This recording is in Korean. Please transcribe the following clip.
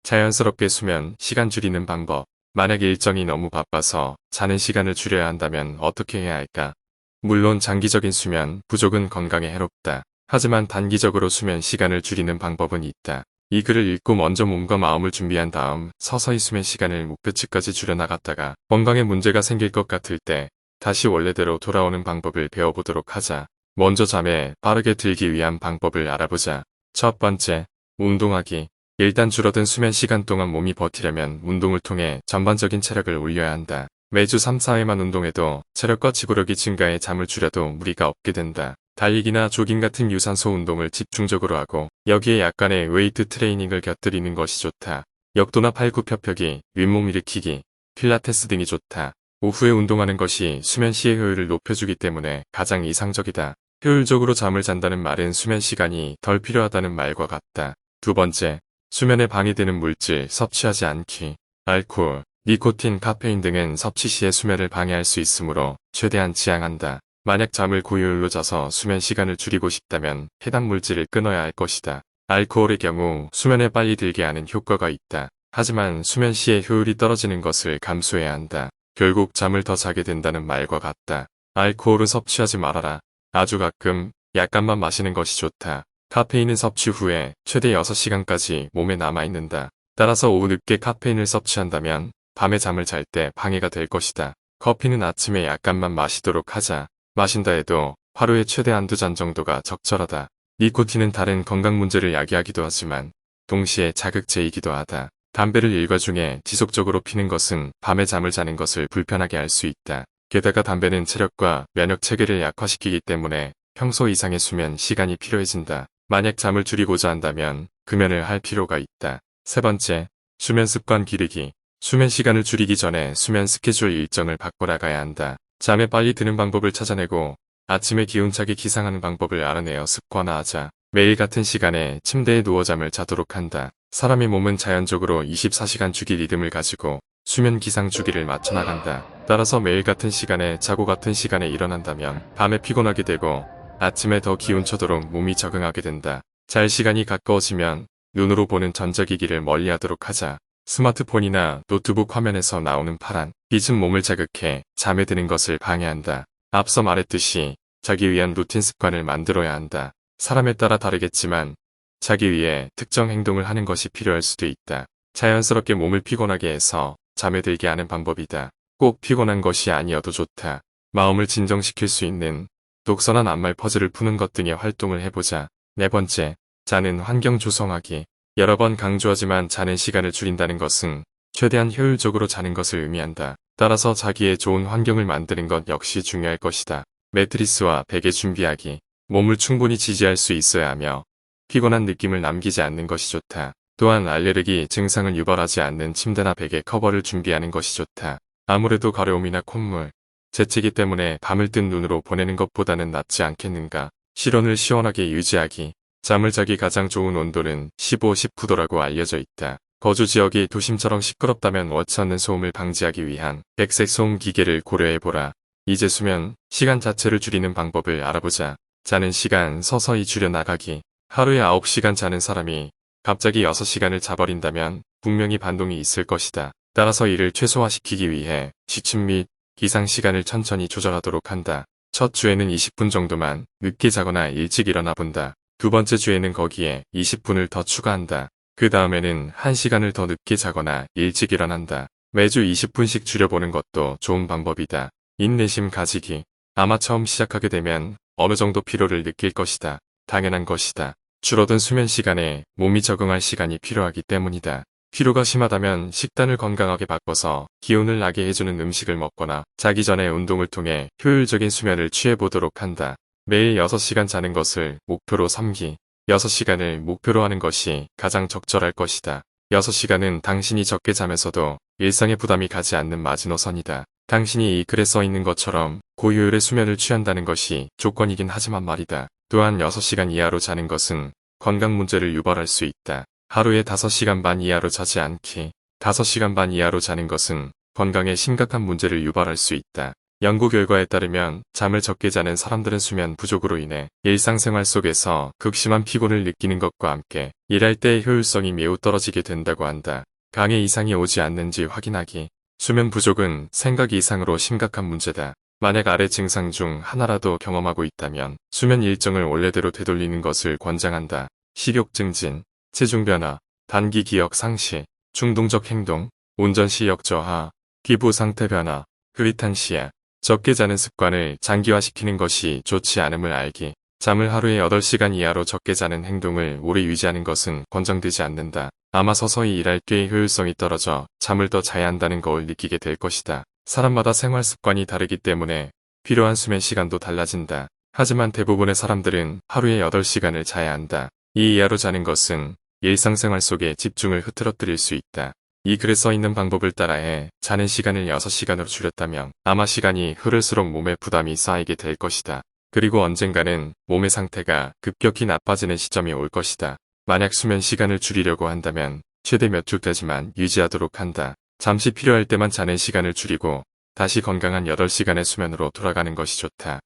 자연스럽게 수면 시간 줄이는 방법. 만약 일정이 너무 바빠서 자는 시간을 줄여야 한다면 어떻게 해야 할까? 물론 장기적인 수면 부족은 건강에 해롭다. 하지만 단기적으로 수면 시간을 줄이는 방법은 있다. 이 글을 읽고 먼저 몸과 마음을 준비한 다음 서서히 수면 시간을 목표치까지 줄여나갔다가 건강에 문제가 생길 것 같을 때 다시 원래대로 돌아오는 방법을 배워보도록 하자. 먼저 잠에 빠르게 들기 위한 방법을 알아보자. 첫 번째, 운동하기. 일단 줄어든 수면 시간 동안 몸이 버티려면 운동을 통해 전반적인 체력을 올려야 한다. 매주 3, 4회만 운동해도 체력과 지구력이 증가해 잠을 줄여도 무리가 없게 된다. 달리기나 조깅 같은 유산소 운동을 집중적으로 하고 여기에 약간의 웨이트 트레이닝을 곁들이는 것이 좋다. 역도나 팔굽혀펴기, 윗몸 일으키기, 필라테스 등이 좋다. 오후에 운동하는 것이 수면 시의 효율을 높여주기 때문에 가장 이상적이다. 효율적으로 잠을 잔다는 말은 수면 시간이 덜 필요하다는 말과 같다. 두 번째, 수면에 방해되는 물질 섭취하지 않기. 알코올, 니코틴, 카페인 등은 섭취 시에 수면을 방해할 수 있으므로 최대한 지양한다. 만약 잠을 고효율로 자서 수면 시간을 줄이고 싶다면 해당 물질을 끊어야 할 것이다. 알코올의 경우 수면에 빨리 들게 하는 효과가 있다. 하지만 수면 시에 효율이 떨어지는 것을 감수해야 한다. 결국 잠을 더 자게 된다는 말과 같다. 알코올은 섭취하지 말아라. 아주 가끔, 약간만 마시는 것이 좋다. 카페인은 섭취 후에 최대 6시간까지 몸에 남아있는다. 따라서 오후 늦게 카페인을 섭취한다면 밤에 잠을 잘 때 방해가 될 것이다. 커피는 아침에 약간만 마시도록 하자. 마신다 해도 하루에 최대 한두 잔 정도가 적절하다. 니코틴은 다른 건강 문제를 야기하기도 하지만 동시에 자극제이기도 하다. 담배를 일과 중에 지속적으로 피는 것은 밤에 잠을 자는 것을 불편하게 할 수 있다. 게다가 담배는 체력과 면역 체계를 약화시키기 때문에 평소 이상의 수면 시간이 필요해진다. 만약 잠을 줄이고자 한다면 금연을 할 필요가 있다. 세 번째, 수면 습관 기르기. 수면 시간을 줄이기 전에 수면 스케줄 일정을 바꿔나가야 한다. 잠에 빨리 드는 방법을 찾아내고 아침에 기운차게 기상하는 방법을 알아내어 습관화하자. 매일 같은 시간에 침대에 누워 잠을 자도록 한다. 사람의 몸은 자연적으로 24시간 주기 리듬을 가지고 수면 기상 주기를 맞춰나간다. 따라서 매일 같은 시간에 자고 같은 시간에 일어난다면 밤에 피곤하게 되고 아침에 더 기운차도록 몸이 적응하게 된다. 잘 시간이 가까워지면 눈으로 보는 전자기기를 멀리하도록 하자. 스마트폰이나 노트북 화면에서 나오는 파란 빛은 몸을 자극해 잠에 드는 것을 방해한다. 앞서 말했듯이 자기 위한 루틴 습관을 만들어야 한다. 사람에 따라 다르겠지만 자기 위해 특정 행동을 하는 것이 필요할 수도 있다. 자연스럽게 몸을 피곤하게 해서 잠에 들게 하는 방법이다. 꼭 피곤한 것이 아니어도 좋다. 마음을 진정시킬 수 있는 독서나 낱말 퍼즐을 푸는 것 등의 활동을 해보자. 네 번째, 자는 환경 조성하기. 여러 번 강조하지만 자는 시간을 줄인다는 것은 최대한 효율적으로 자는 것을 의미한다. 따라서 자기의 좋은 환경을 만드는 것 역시 중요할 것이다. 매트리스와 베개 준비하기. 몸을 충분히 지지할 수 있어야 하며 피곤한 느낌을 남기지 않는 것이 좋다. 또한 알레르기 증상을 유발하지 않는 침대나 베개 커버를 준비하는 것이 좋다. 아무래도 가려움이나 콧물, 재채기 때문에 밤을 뜬 눈으로 보내는 것보다는 낫지 않겠는가. 실온을 시원하게 유지하기. 잠을 자기 가장 좋은 온도는 15, 19도라고 알려져 있다. 거주 지역이 도심처럼 시끄럽다면 원치 않는 소음을 방지하기 위한 백색 소음 기계를 고려해보라. 이제 수면 시간 자체를 줄이는 방법을 알아보자. 자는 시간 서서히 줄여나가기. 하루에 9시간 자는 사람이 갑자기 6시간을 자버린다면 분명히 반동이 있을 것이다. 따라서 이를 최소화시키기 위해 취침 및 기상 시간을 천천히 조절하도록 한다. 첫 주에는 20분 정도만 늦게 자거나 일찍 일어나 본다. 두 번째 주에는 거기에 20분을 더 추가한다. 그 다음에는 1시간을 더 늦게 자거나 일찍 일어난다. 매주 20분씩 줄여보는 것도 좋은 방법이다. 인내심 가지기. 아마 처음 시작하게 되면 어느 정도 피로를 느낄 것이다. 당연한 것이다. 줄어든 수면 시간에 몸이 적응할 시간이 필요하기 때문이다. 피로가 심하다면 식단을 건강하게 바꿔서 기운을 나게 해주는 음식을 먹거나 자기 전에 운동을 통해 효율적인 수면을 취해보도록 한다. 매일 6시간 자는 것을 목표로 삼기. 6시간을 목표로 하는 것이 가장 적절할 것이다. 6시간은 당신이 적게 자면서도 일상에 부담이 가지 않는 마지노선이다. 당신이 이 글에 써 있는 것처럼 고효율의 수면을 취한다는 것이 조건이긴 하지만 말이다. 또한 6시간 이하로 자는 것은 건강 문제를 유발할 수 있다. 하루에 5시간 반 이하로 자지 않기. 5시간 반 이하로 자는 것은 건강에 심각한 문제를 유발할 수 있다. 연구 결과에 따르면 잠을 적게 자는 사람들은 수면 부족으로 인해 일상생활 속에서 극심한 피곤을 느끼는 것과 함께 일할 때의 효율성이 매우 떨어지게 된다고 한다. 강의 이상이 오지 않는지 확인하기. 수면 부족은 생각 이상으로 심각한 문제다. 만약 아래 증상 중 하나라도 경험하고 있다면 수면 일정을 원래대로 되돌리는 것을 권장한다. 식욕 증진, 체중 변화, 단기 기억 상실, 충동적 행동, 운전 시력 저하, 피부 상태 변화, 흐릿한 시야. 적게 자는 습관을 장기화시키는 것이 좋지 않음을 알기. 잠을 하루에 8시간 이하로 적게 자는 행동을 오래 유지하는 것은 권장되지 않는다. 아마 서서히 일할 때의 효율성이 떨어져 잠을 더 자야 한다는 걸 느끼게 될 것이다. 사람마다 생활 습관이 다르기 때문에 필요한 수면 시간도 달라진다. 하지만 대부분의 사람들은 하루에 8시간을 자야 한다. 이 이하로 자는 것은 일상생활 속에 집중을 흐트러뜨릴 수 있다. 이 글에 써 있는 방법을 따라해 자는 시간을 6시간으로 줄였다면 아마 시간이 흐를수록 몸에 부담이 쌓이게 될 것이다. 그리고 언젠가는 몸의 상태가 급격히 나빠지는 시점이 올 것이다. 만약 수면 시간을 줄이려고 한다면 최대 몇 주까지만 유지하도록 한다. 잠시 필요할 때만 자는 시간을 줄이고 다시 건강한 8시간의 수면으로 돌아가는 것이 좋다.